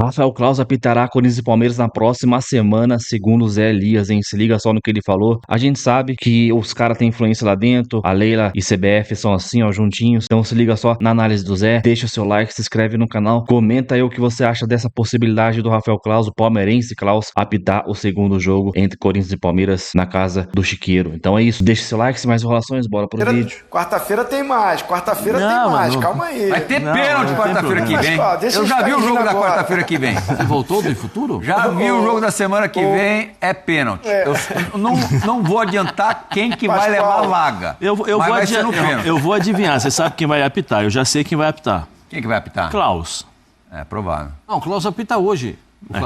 Rafael Claus apitará Corinthians e Palmeiras na próxima semana, segundo o Zé Elias, hein? Se liga só no que ele falou. A gente sabe que os caras têm influência lá dentro, a Leila e CBF são assim, ó, juntinhos. Então se liga só na análise do Zé, deixa o seu like, se inscreve no canal, comenta aí o que você acha dessa possibilidade do Rafael Claus, o palmeirense Claus, apitar o segundo jogo entre Corinthians e Palmeiras na casa do Chiqueiro. Então é isso, deixa seu like, sem mais enrolações, bora pro vídeo. Quarta-feira tem mais, quarta-feira tem mais, calma aí. Vai ter pênalti quarta-feira que vem. Eu já vi o jogo da quarta-feira que vem. Você voltou do futuro? Já vi o jogo da semana que vem, é pênalti. Eu não vou adiantar quem que vai levar a vaga. Eu vou adivinhar, você sabe quem vai apitar, eu já sei quem vai apitar. Quem que vai apitar? Klaus. É provável. Não, o Klaus apita hoje.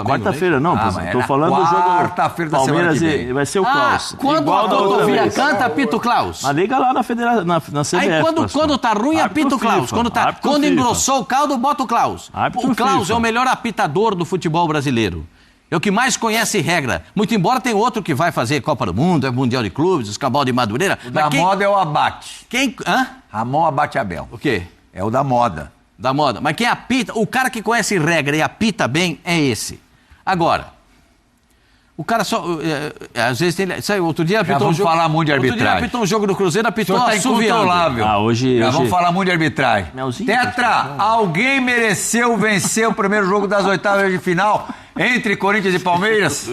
Quarta-feira não, mas tô falando do jogo quarta-feira da semana Palmeiras que vem. vai ser o Klaus. Quando Igual a da outra rodovia vez. canta, apita o Klaus. Mas liga lá na CBF. Aí quando tá ruim, apita o Klaus. Quando engrossou o caldo, bota o Klaus. O Klaus é o melhor apitador do futebol brasileiro. É o que mais conhece regra. Muito embora tem outro que vai fazer Copa do Mundo, é Mundial de Clubes, Escabau de Madureira. O da moda é o Abate. Hã? Ramon Abate Abel. O quê? É o da moda. Da moda. Mas quem apita, o cara que conhece regra e apita bem é esse. Agora, o cara só... às vezes tem... Sabe, outro dia apitou vamos falar muito de arbitragem. Outro dia apitou um jogo do Cruzeiro, apitou Tá assoviando. incontrolável. Hoje vamos falar muito de arbitragem. Melzinho, Tetra, alguém mereceu vencer o primeiro jogo das oitavas de final entre Corinthians e Palmeiras?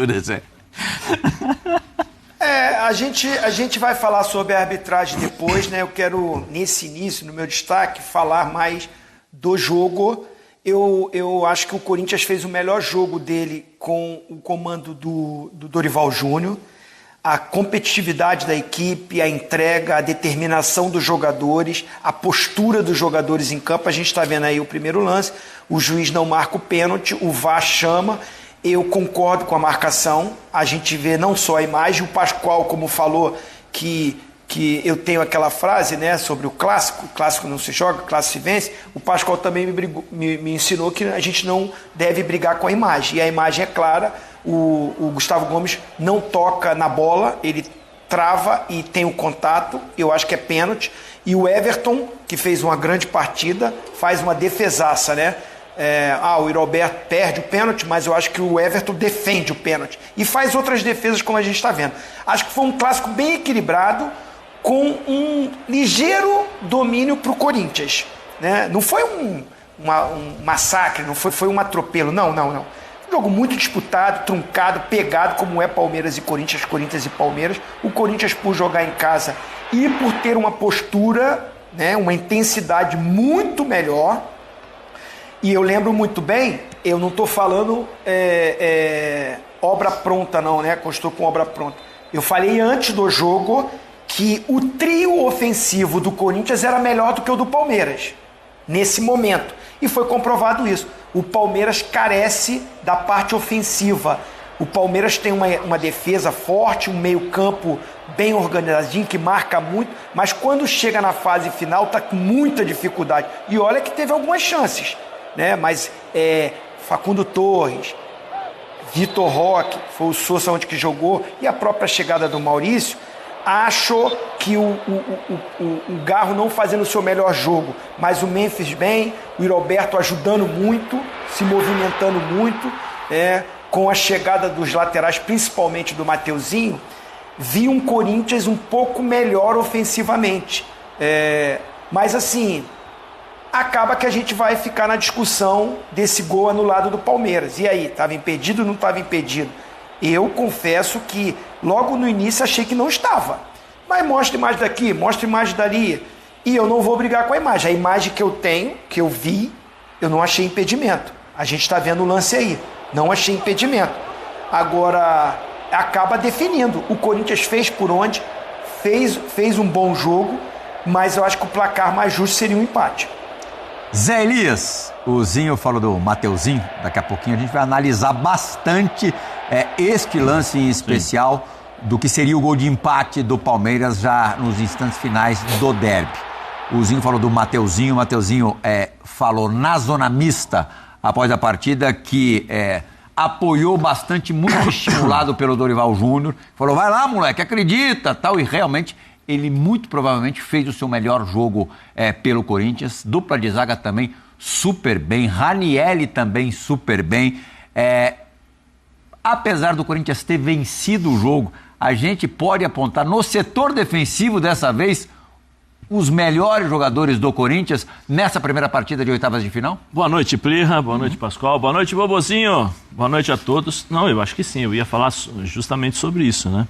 A gente vai falar sobre a arbitragem depois, né? Eu quero, nesse início, no meu destaque, falar mais do jogo. Eu acho que o Corinthians fez o melhor jogo dele com o comando do Dorival Júnior. A competitividade da equipe, a entrega, a determinação dos jogadores, a postura dos jogadores em campo. A gente está vendo aí o primeiro lance, o juiz não marca o pênalti, o VAR chama. Eu concordo com a marcação. A gente vê não só a imagem, o Pascoal, como falou, que eu tenho aquela frase, né, sobre o clássico não se joga, o clássico se vence. O Pascoal também me ensinou que a gente não deve brigar com a imagem. E a imagem é clara, o Gustavo Gomes não toca na bola, ele trava e tem o contato, eu acho que é pênalti. E o Everton, que fez uma grande partida, faz uma defesaça, né? O Roberto perde o pênalti, mas eu acho que o Everton defende o pênalti. E faz outras defesas, como a gente está vendo. Acho que foi um clássico bem equilibrado, com um ligeiro domínio para o Corinthians, né? Não foi um massacre, não foi um atropelo, não. Um jogo muito disputado, truncado, pegado, como é Palmeiras e Corinthians e Palmeiras. O Corinthians, por jogar em casa e por ter uma postura, né, uma intensidade muito melhor. E eu lembro muito bem, eu não estou falando obra pronta não, né? Estou com obra pronta. Eu falei antes do jogo que o trio ofensivo do Corinthians era melhor do que o do Palmeiras, nesse momento. E foi comprovado isso. O Palmeiras carece da parte ofensiva. O Palmeiras tem uma defesa forte, um meio-campo bem organizadinho, que marca muito, mas quando chega na fase final está com muita dificuldade. E olha que teve algumas chances, né? Mas Facundo Torres, Vitor Roque, foi o Sousa onde que jogou, e a própria chegada do Maurício, acho que o Garro não fazendo o seu melhor jogo, mas o Memphis bem, o Roberto ajudando muito, se movimentando muito, com a chegada dos laterais, principalmente do Mateuzinho, vi um Corinthians um pouco melhor ofensivamente. Mas assim, acaba que a gente vai ficar na discussão desse gol anulado do Palmeiras. E aí, estava impedido ou não estava impedido? Eu confesso que logo no início achei que não estava. Mas mostra imagem daqui, mostra imagem dali. E eu não vou brigar com a imagem. A imagem que eu tenho, que eu vi, eu não achei impedimento. A gente está vendo o lance aí. Não achei impedimento. Agora, acaba definindo. O Corinthians fez por onde, fez um bom jogo, mas eu acho que o placar mais justo seria um empate. Zé Elias, o Zinho falou do Mateuzinho, daqui a pouquinho a gente vai analisar bastante este lance em especial do que seria o gol de empate do Palmeiras já nos instantes finais do derby. O Zinho falou do Mateuzinho, o Mateuzinho falou na zona mista após a partida que apoiou bastante, muito estimulado pelo Dorival Júnior, falou, vai lá moleque, acredita, tal, e realmente ele muito provavelmente fez o seu melhor jogo pelo Corinthians, dupla de zaga também super bem, Ranieri também super bem. Apesar do Corinthians ter vencido o jogo, a gente pode apontar no setor defensivo dessa vez os melhores jogadores do Corinthians nessa primeira partida de oitavas de final? Boa noite, Plirra. Boa noite, Pascoal. Boa noite, Bobozinho. Boa noite a todos. Não, eu acho que sim. Eu ia falar justamente sobre isso, né?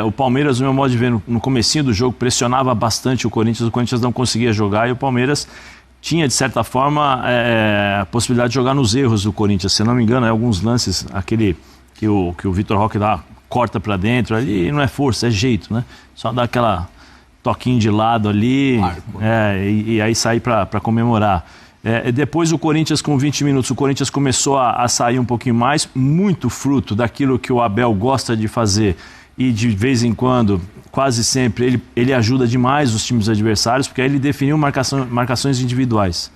O Palmeiras, no meu modo de ver, no comecinho do jogo, pressionava bastante o Corinthians não conseguia jogar e o Palmeiras tinha, de certa forma, a possibilidade de jogar nos erros do Corinthians. Se não me engano, alguns lances, aquele que o Vitor Roque corta pra dentro, ali não é força, é jeito, né? Só dá aquela toquinho de lado ali, e aí sair para comemorar. Depois o Corinthians, com 20 minutos, o Corinthians começou a sair um pouquinho mais, muito fruto daquilo que o Abel gosta de fazer, e de vez em quando, quase sempre, ele ajuda demais os times adversários, porque aí ele definiu marcações individuais.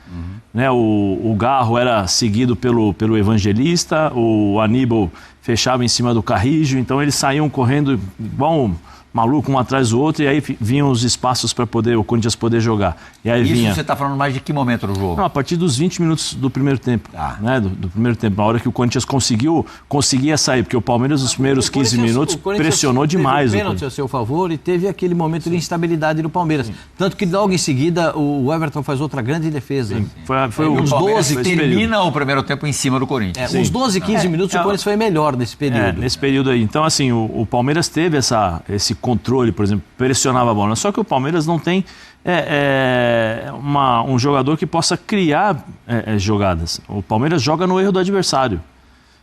Né? O Garro era seguido pelo Evangelista, o Aníbal fechava em cima do Carrijo, então eles saíam correndo igual maluco um atrás do outro, e aí vinham os espaços para o Corinthians poder jogar. E aí Isso você está falando mais de que momento do jogo? Não, a partir dos 20 minutos do primeiro tempo. Né? Do primeiro tempo, na hora que o Corinthians conseguia sair, porque o Palmeiras nos primeiros 15 minutos pressionou demais. Teve o pênalti a seu favor e teve aquele momento de instabilidade do Palmeiras. Sim. Tanto que logo em seguida o Everton faz outra grande defesa. Sim. Foi uns 12 termina o primeiro tempo em cima do Corinthians. Uns 12, 15 minutos o Corinthians foi melhor nesse período. Nesse período aí. Então, assim, o Palmeiras teve esse controle, por exemplo, pressionava a bola. Só que o Palmeiras não tem um jogador que possa criar jogadas. O Palmeiras joga no erro do adversário.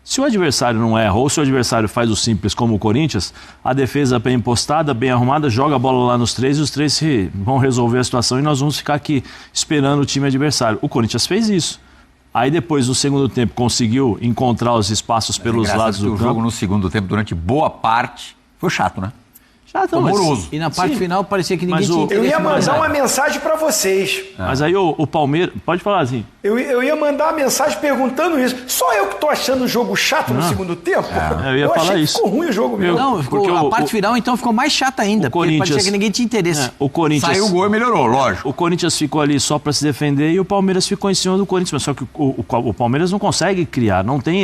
Se o adversário não erra, ou se o adversário faz o simples como o Corinthians, a defesa bem postada, bem arrumada, joga a bola lá nos três e os três vão resolver a situação e nós vamos ficar aqui esperando o time adversário. O Corinthians fez isso. Aí depois, no segundo tempo, conseguiu encontrar os espaços pelos lados do campo. O jogo no segundo tempo, durante boa parte, foi chato, né? Amoroso. E na parte final parecia que ninguém tinha interesse. Eu ia mandar uma mensagem para vocês. Mas aí o Palmeiras... Pode falar assim. Eu ia mandar uma mensagem perguntando isso. Só eu que tô achando o jogo chato no segundo tempo? Eu ia falar isso. Ficou ruim o jogo mesmo. A parte final então ficou mais chata ainda, porque parecia que ninguém tinha interesse. O Corinthians... Saiu o gol e melhorou, lógico. O Corinthians ficou ali só para se defender e o Palmeiras ficou em cima do Corinthians. Mas só que o Palmeiras não consegue criar, não tem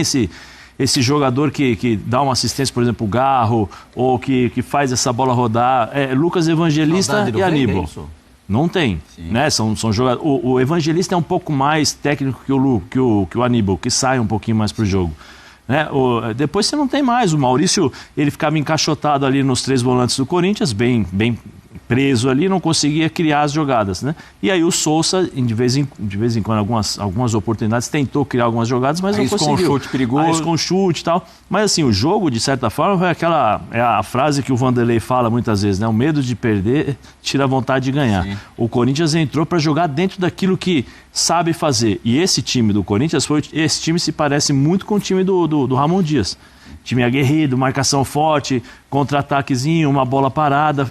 esse jogador que dá uma assistência, por exemplo, o Garro, ou que faz essa bola rodar, Lucas Evangelista e Aníbal. Não tem, né? São jogadores. O Evangelista é um pouco mais técnico que o Aníbal, que sai um pouquinho mais pro jogo. Né? Depois você não tem mais. O Maurício, ele ficava encaixotado ali nos três volantes do Corinthians, bem preso ali, não conseguia criar as jogadas, né? E aí o Sousa, de vez em quando, algumas oportunidades, tentou criar algumas jogadas, mas não conseguiu. Com um chute perigoso. Com chute e tal. Mas assim, o jogo, de certa forma, é a frase que o Vanderlei fala muitas vezes, né? O medo de perder tira a vontade de ganhar. Sim. O Corinthians entrou para jogar dentro daquilo que sabe fazer. E esse time do Corinthians, esse time se parece muito com o time do Ramon Dias. Time aguerrido, marcação forte, contra-ataquezinho, uma bola parada,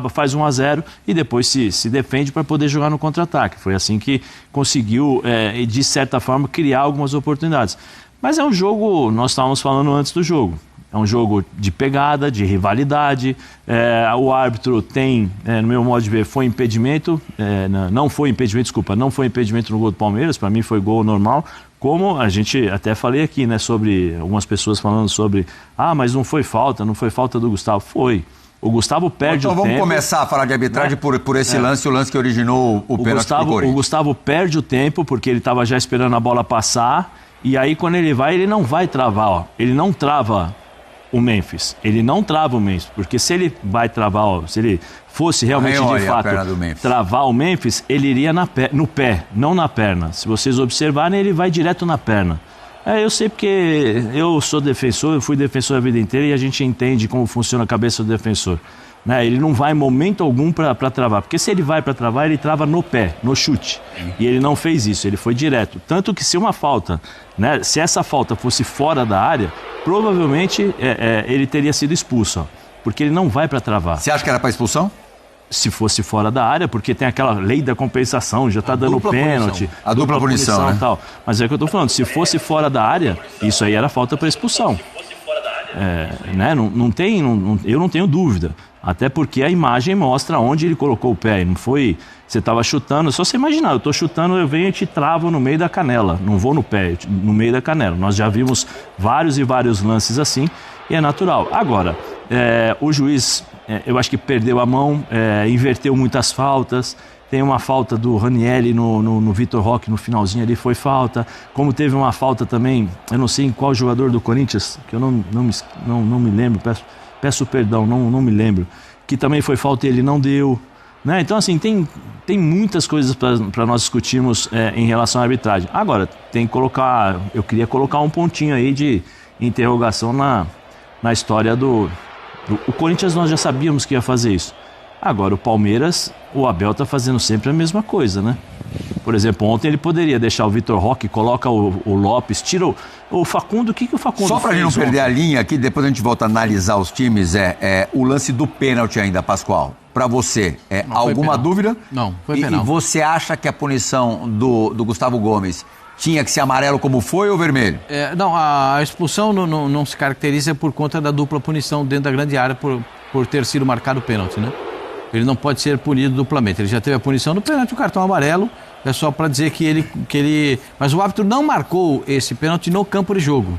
faz 1-0 e depois se defende para poder jogar no contra-ataque. Foi assim que conseguiu, de certa forma, criar algumas oportunidades. Mas é um jogo, nós estávamos falando antes do jogo, é um jogo de pegada, de rivalidade. O árbitro tem, no meu modo de ver, foi impedimento, não foi impedimento no gol do Palmeiras, para mim foi gol normal. Como a gente até falei aqui, né, sobre algumas pessoas falando sobre, mas não foi falta do Gustavo. Foi. O Gustavo perde o tempo. Então vamos começar a falar de arbitragem por esse lance, o lance que originou o pênalti do Corinthians. O Gustavo perde o tempo porque ele estava já esperando a bola passar e aí quando ele não vai travar, ele não trava o Memphis. Ele não trava o Memphis, porque se ele vai travar, se ele fosse realmente de fato travar o Memphis, ele iria no pé, não na perna. Se vocês observarem, ele vai direto na perna. Eu sei porque eu sou defensor, eu fui defensor a vida inteira e a gente entende como funciona a cabeça do defensor. Né? Ele não vai em momento algum para travar, porque se ele vai para travar, ele trava no pé, no chute. E ele não fez isso, ele foi direto. Tanto que se uma falta, né, se essa falta fosse fora da área, provavelmente ele teria sido expulso, porque ele não vai para travar. Você acha que era para expulsão? Se fosse fora da área, porque tem aquela lei da compensação, já está dando pênalti. A dupla punição, né? Tal. Mas é o que eu estou falando, se fosse fora da área, isso aí era falta para expulsão. Né? Eu não tenho dúvida. Até porque a imagem mostra onde ele colocou o pé. Não foi... Você estava chutando, só você imaginar, eu estou chutando, eu venho e te travo no meio da canela. Não vou no pé, no meio da canela. Nós já vimos vários e vários lances assim, e é natural. Agora, o juiz, eu acho que perdeu a mão, inverteu muitas faltas. Tem uma falta do Ranieri no Vitor Roque no finalzinho ali, foi falta. Como teve uma falta também, eu não sei em qual jogador do Corinthians, que eu não me lembro, peço perdão, não me lembro, que também foi falta e ele não deu. Né? Então, assim, tem muitas coisas para nós discutirmos em relação à arbitragem. Agora, eu queria colocar um pontinho aí de interrogação na história o Corinthians. Nós já sabíamos que ia fazer isso. Agora, o Palmeiras, o Abel está fazendo sempre a mesma coisa, né? Por exemplo, ontem ele poderia deixar o Vitor Roque, coloca o Lopes, tira o Facundo. O que o Facundo fez? Só para a gente não perder a linha aqui, depois a gente volta a analisar os times, o lance do pênalti ainda, Pascoal. Para você, alguma dúvida? Não, foi penal. E você acha que a punição do Gustavo Gomes tinha que ser amarelo como foi ou vermelho? Não, a expulsão não se caracteriza por conta da dupla punição dentro da grande área por ter sido marcado o pênalti, né? Ele não pode ser punido duplamente. Ele já teve a punição do pênalti, o cartão amarelo, é só para dizer que ele... Mas o árbitro não marcou esse pênalti no campo de jogo,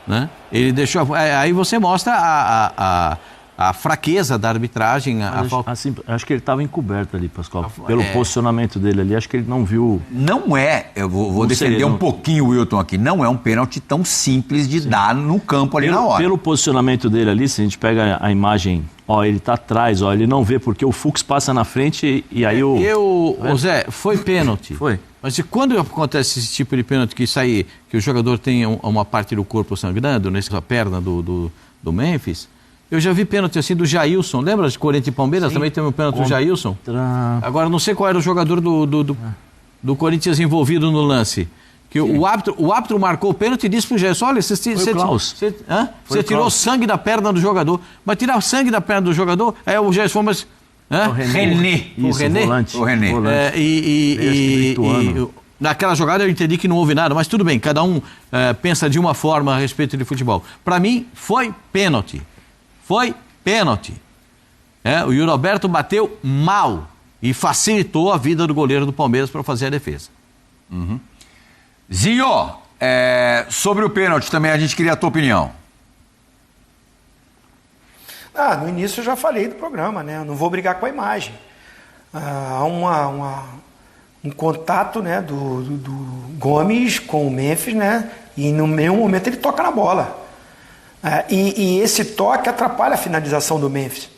né? Ele deixou... Aí você mostra a fraqueza da arbitragem. Assim, acho que ele estava encoberto ali, Pascoal. Pelo posicionamento dele ali, acho que ele não viu... Não eu vou defender um pouquinho o Wilton aqui, não é um pênalti tão simples de dar no campo ali na hora. Pelo posicionamento dele ali, se a gente pega a imagem, ele tá atrás, ele não vê porque o Fux passa na frente e aí Zé, foi pênalti. Foi. Mas quando acontece esse tipo de pênalti que o jogador tem uma parte do corpo sangrando, nessa perna do Memphis... Eu já vi pênalti assim do Jailson. Lembra de Corinthians e Palmeiras? Sim. Também teve um pênalti do Jailson. Agora, não sei qual era o jogador do Corinthians envolvido no lance. Que o árbitro marcou o pênalti e disse pro Jailson: olha, você tirou sangue da perna do jogador. Mas tirar sangue da perna do jogador, o Jailson, mas... O René. O René. Naquela jogada eu entendi que não houve nada, mas tudo bem, cada um pensa de uma forma a respeito de futebol. Para mim, foi pênalti. Foi pênalti. O Yuri Alberto bateu mal e facilitou a vida do goleiro do Palmeiras para fazer a defesa. Uhum. Zinho, sobre o pênalti também a gente queria a tua opinião. No início eu já falei do programa, né? Eu não vou brigar com a imagem. Há um contato, né, do Gomes com o Memphis, né? E no mesmo momento ele toca na bola. E esse toque atrapalha a finalização do Memphis.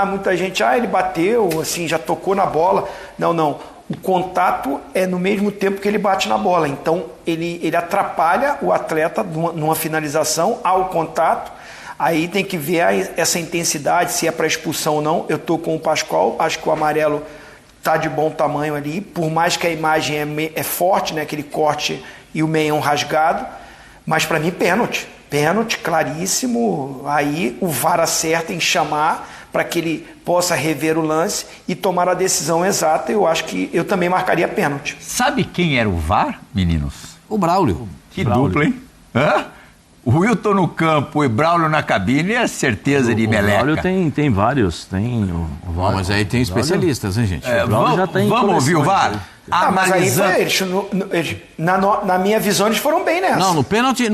Muita gente, ele bateu, assim, já tocou na bola. Não. O contato é no mesmo tempo que ele bate na bola. Então, ele atrapalha o atleta numa finalização ao contato. Aí tem que ver essa intensidade, se é para expulsão ou não. Eu estou com o Pascoal, acho que o amarelo está de bom tamanho ali. Por mais que a imagem é forte, né, aquele corte e o meião rasgado. Mas para mim, pênalti. Pênalti claríssimo, aí o VAR acerta em chamar para que ele possa rever o lance e tomar a decisão exata. Eu acho que eu também marcaria pênalti. Sabe quem era o VAR, meninos? O Braulio. Que dupla, hein? O Wilton no campo e Braulio na cabine é certeza de meleca. O Braulio tem vários. Mas aí tem especialistas, hein, gente? Vamos ouvir o VAR? Mas aí na minha visão eles foram bem nessa. Não, no pênalti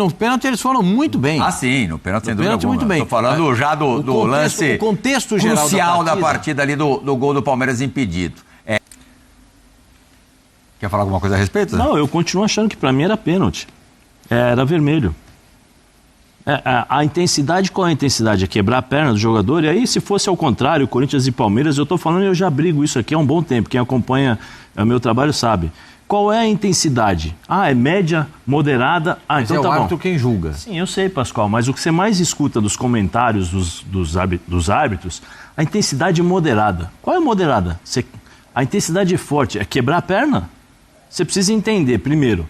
eles foram muito bem. Sim, no pênalti sem dúvida muito bem. Estou falando já do lance o contexto geral crucial da partida ali do gol do Palmeiras impedido. Quer falar alguma coisa a respeito? Não, eu continuo achando que para mim era pênalti. Era vermelho. A intensidade, qual é a intensidade? É quebrar a perna do jogador? E aí, se fosse ao contrário, Corinthians e Palmeiras, eu estou falando e eu já brigo isso aqui há um bom tempo. Quem acompanha o meu trabalho sabe. Qual é a intensidade? É média, moderada? Mas então é o árbitro quem julga. Sim, eu sei, Pascoal, mas o que você mais escuta dos comentários dos árbitros, a intensidade moderada. Qual é a moderada? A intensidade forte é quebrar a perna? Você precisa entender, primeiro,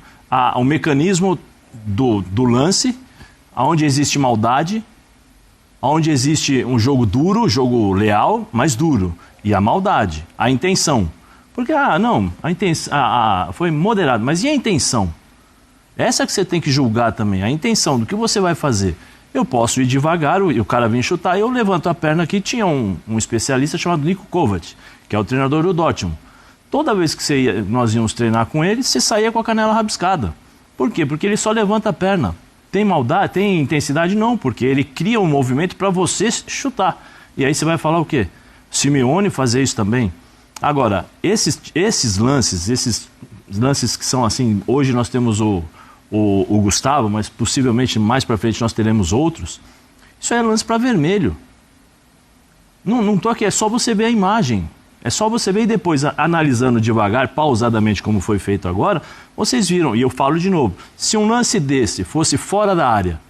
o mecanismo do lance, onde existe maldade, onde existe um jogo duro, jogo leal, mas duro, e a maldade, a intenção. Porque, foi moderado, mas e a intenção? Essa que você tem que julgar também, a intenção do que você vai fazer. Eu posso ir devagar, e o cara vem chutar, eu levanto a perna aqui. Tinha um especialista chamado Niko Kovac, que é o treinador do Dortmund. Toda vez que nós íamos treinar com ele, você saía com a canela rabiscada. Por quê? Porque ele só levanta a perna. Tem maldade? Tem intensidade? Não, porque ele cria um movimento para você chutar. E aí você vai falar o quê? Simeone fazer isso também. Agora, esses lances que são assim, hoje nós temos o Gustavo, mas possivelmente mais para frente nós teremos outros. Isso é lance para vermelho. Não tô aqui, é só você ver a imagem. É só você ver e depois, analisando devagar, pausadamente, como foi feito agora, vocês viram, e eu falo de novo, se um lance desse fosse fora da área,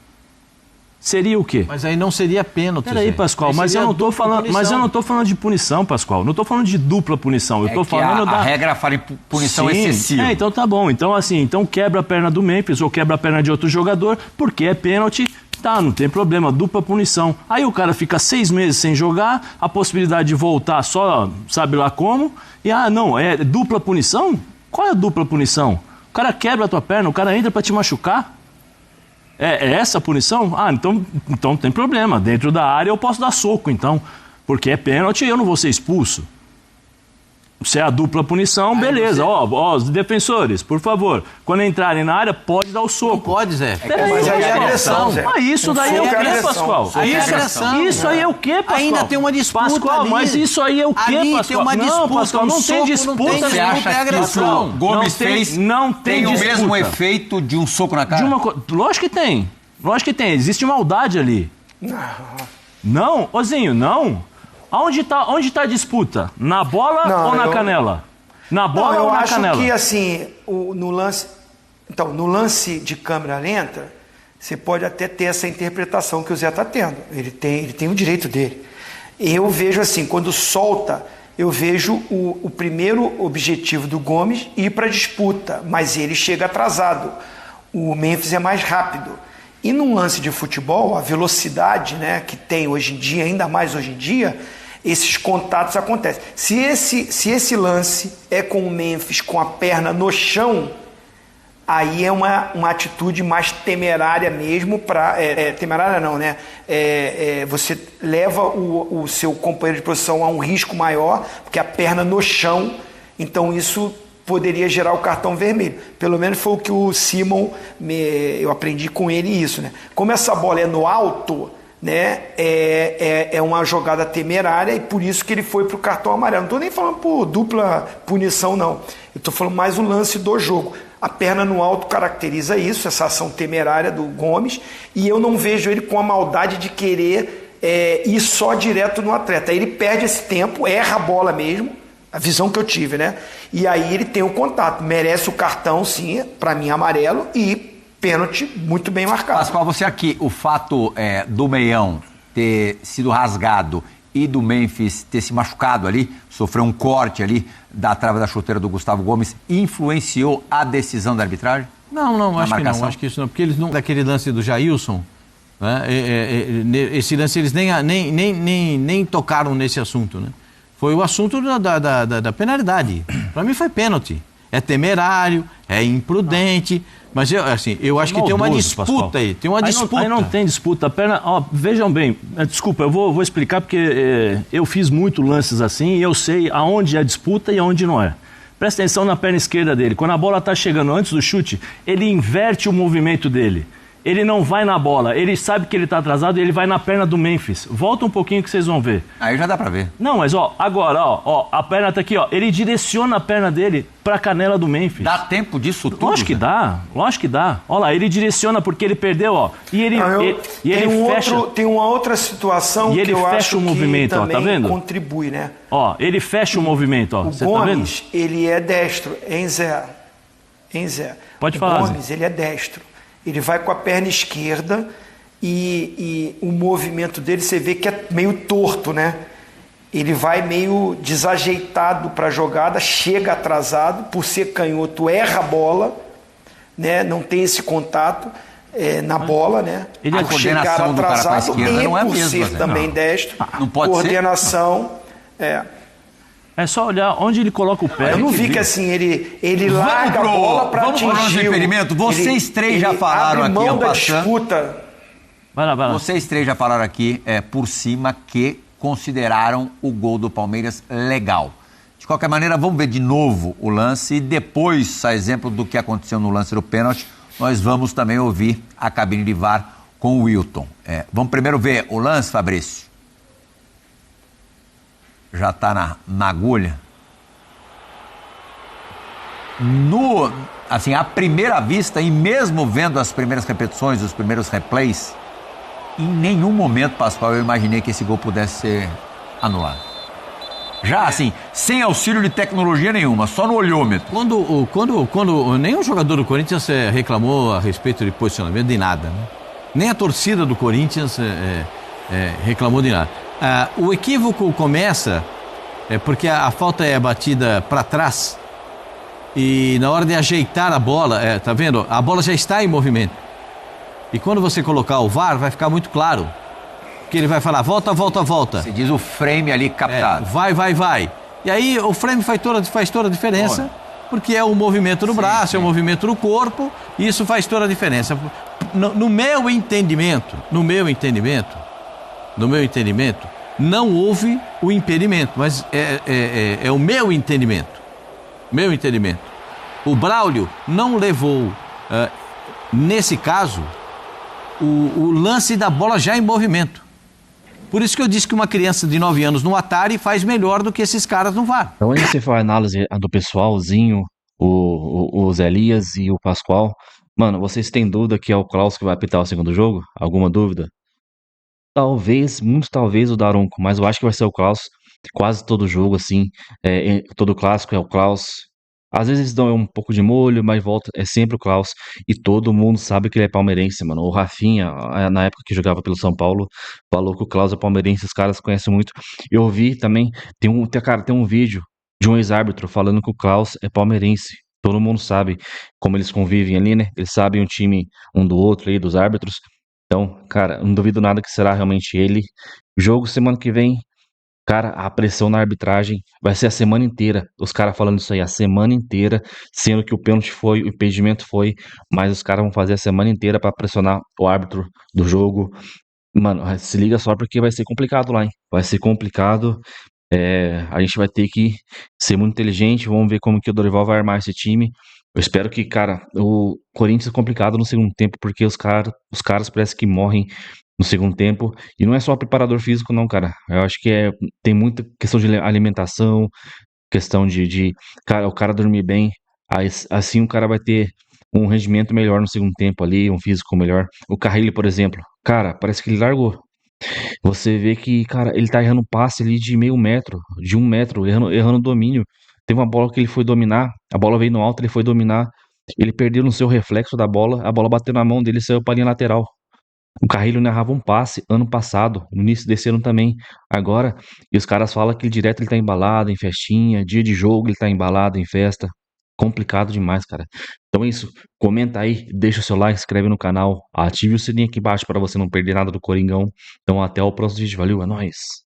seria o quê? Mas aí não seria pênalti. Peraí, Pascoal, mas eu não tô falando de punição, Pascoal. Não tô falando de dupla punição. Eu tô falando a regra fala em punição excessiva. Então tá bom. Então assim, quebra a perna do Memphis ou quebra a perna de outro jogador, porque é pênalti. Tá, não tem problema, dupla punição. Aí o cara fica 6 meses sem jogar, a possibilidade de voltar só sabe lá como. E não, é dupla punição? Qual é a dupla punição? O cara quebra a tua perna, o cara entra pra te machucar? É essa a punição? Então não tem problema. Dentro da área eu posso dar soco, então. Porque é pênalti e eu não vou ser expulso. Se é a dupla punição, beleza. Os defensores, por favor, quando entrarem na área, pode dar o soco. Não pode, Zé. Mas aí é agressão, Zé. Isso daí é o quê, Pascoal? Isso aí é o quê, Pascoal? Ainda tem uma disputa Pascoal, ali. Mas isso aí é o quê, Pascoal? Tem uma disputa, não, Pascoal, não tem disputa. Você acha que o Gomes fez não tem o mesmo efeito de um soco na cara? Lógico que tem. Lógico que tem. Existe maldade ali. Não, Ozinho, não. Onde tá a disputa? Na bola ou na canela? Na bola ou na canela? Eu acho que, assim, no lance de câmera lenta, você pode até ter essa interpretação que o Zé está tendo. Ele tem o direito dele. Eu vejo assim, quando solta, eu vejo o primeiro objetivo do Gomes ir para a disputa, mas ele chega atrasado. O Memphis é mais rápido. E num lance de futebol, a velocidade, né, que tem hoje em dia, ainda mais hoje em dia, esses contatos acontecem. Se esse lance é com o Memphis com a perna no chão, aí é uma atitude mais temerária mesmo. Temerária não, né? Você leva o seu companheiro de posição a um risco maior, porque a perna no chão, então isso poderia gerar o cartão vermelho. Pelo menos foi o que o Simon, eu aprendi com ele isso, né? Como essa bola é no alto, né? É uma jogada temerária e por isso que ele foi para o cartão amarelo. Não estou nem falando por dupla punição, não. Eu estou falando mais o lance do jogo. A perna no alto caracteriza isso, essa ação temerária do Gomes, e eu não vejo ele com a maldade de querer ir só direto no atleta. Ele perde esse tempo, erra a bola mesmo, a visão que eu tive, né? E aí ele tem o contato, merece o cartão, sim, para mim amarelo, e pênalti muito bem marcado. Pascoal, você aqui, o fato do meião ter sido rasgado e do Memphis ter se machucado ali, sofreu um corte ali da trava da chuteira do Gustavo Gomes, influenciou a decisão da arbitragem? Não, acho que isso não, porque eles não, daquele lance do Jailson, né, esse lance eles nem tocaram nesse assunto, né? Foi o assunto da penalidade. Para mim foi pênalti. É temerário, é imprudente, mas eu acho que tem uma disputa, Pascoal. Aí. Tem uma disputa. Aí não tem disputa. A perna, vejam bem, desculpa, eu vou explicar porque eu fiz muito lances assim e eu sei aonde é a disputa e aonde não é. Presta atenção na perna esquerda dele. Quando a bola está chegando antes do chute, ele inverte o movimento dele. Ele não vai na bola, ele sabe que ele está atrasado e ele vai na perna do Memphis. Volta um pouquinho que vocês vão ver. Aí já dá para ver. Não, mas agora, a perna tá aqui, ele direciona a perna dele para a canela do Memphis. Dá tempo disso tudo? Lógico que dá. Olha lá, ele direciona porque ele perdeu, e ele fecha. Tem uma outra situação que eu acho o movimento, que também tá vendo? Contribui, né? Ele fecha o movimento, você tá vendo? O Gomes, ele é destro, hein, Zé? Pode falar, Zé. O Gomes, ele é destro. Ele vai com a perna esquerda e o movimento dele você vê que é meio torto, né? Ele vai meio desajeitado para a jogada, chega atrasado, por ser canhoto, erra a bola, né? Não tem esse contato na bola, né? A coordenação do cara com a esquerda não é a mesma. Por ser também destro, não pode coordenação, É só olhar onde ele coloca o pé. Eu não vi que assim, ele larga a bola para atingir. Vamos para o nosso experimento. Vocês três já falaram aqui, mão da disputa. Vai lá. Vocês três já falaram aqui por cima que consideraram o gol do Palmeiras legal. De qualquer maneira, vamos ver de novo o lance e depois, a exemplo do que aconteceu no lance do pênalti, nós vamos também ouvir a cabine de VAR com o Wilton. Vamos primeiro ver o lance, Fabrício. Já está na agulha. Assim, à primeira vista, e mesmo vendo as primeiras repetições, os primeiros replays, em nenhum momento, Pascoal, eu imaginei que esse gol pudesse ser anulado. Já assim, sem auxílio de tecnologia nenhuma, só no olhômetro. Quando nenhum jogador do Corinthians reclamou a respeito de posicionamento de nada, né? Nem a torcida do Corinthians reclamou de nada. O equívoco começa porque a falta é batida para trás e na hora de ajeitar a bola, tá vendo? A bola já está em movimento. E quando você colocar o VAR, vai ficar muito claro. Que ele vai falar, volta. Você diz o frame ali captado. Vai. E aí o frame faz toda a diferença, porque é o movimento do braço, é o movimento do corpo, e isso faz toda a diferença. No meu entendimento, não houve o impedimento, mas é o meu entendimento. O Braulio não levou, nesse caso, o lance da bola já em movimento. Por isso que eu disse que uma criança de 9 anos no Atari faz melhor do que esses caras no VAR. Então, antes de você for a análise do pessoalzinho, o Zé Elias e o Pascoal, mano, vocês têm dúvida que é o Klaus que vai apitar o segundo jogo? Alguma dúvida? Talvez, muito talvez o Daronco, mas eu acho que vai ser o Klaus. Quase todo jogo, assim, todo clássico é o Klaus. Às vezes eles dão um pouco de molho, mas volta, é sempre o Klaus. E todo mundo sabe que ele é palmeirense, mano. O Rafinha, na época que jogava pelo São Paulo, falou que o Klaus é palmeirense, os caras conhecem muito. Eu vi também, tem um vídeo de um ex-árbitro falando que o Klaus é palmeirense. Todo mundo sabe como eles convivem ali, né? Eles sabem o time um do outro aí, dos árbitros. Então, cara, não duvido nada que será realmente ele. Jogo semana que vem, cara, a pressão na arbitragem vai ser a semana inteira. Os caras falando isso aí a semana inteira, sendo que o pênalti foi, o impedimento foi, mas os caras vão fazer a semana inteira pra pressionar o árbitro do jogo. Mano, se liga só porque vai ser complicado lá, hein? Vai ser complicado. A gente vai ter que ser muito inteligente. Vamos ver como que o Dorival vai armar esse time. Eu espero que, cara, o Corinthians é complicado no segundo tempo, porque os caras parece que morrem no segundo tempo. E não é só preparador físico, não, cara. Eu acho que tem muita questão de alimentação, questão cara, o cara dormir bem. Assim o cara vai ter um rendimento melhor no segundo tempo ali, um físico melhor. O Carrilho, por exemplo, cara, parece que ele largou. Você vê que, cara, ele tá errando passe ali de meio metro, de 1 metro, errando domínio. Teve uma bola que ele foi dominar, a bola veio no alto, ele foi dominar, ele perdeu no seu reflexo da bola, a bola bateu na mão dele e saiu pra linha lateral. O Carrilho narrava um passe ano passado, no início desse ano também. Agora, e os caras falam que direto ele tá embalado em festinha, dia de jogo ele tá embalado em festa. Complicado demais, cara. Então é isso. Comenta aí, deixa o seu like, inscreve no canal, ative o sininho aqui embaixo para você não perder nada do Coringão. Então até o próximo vídeo. Valeu, é nóis.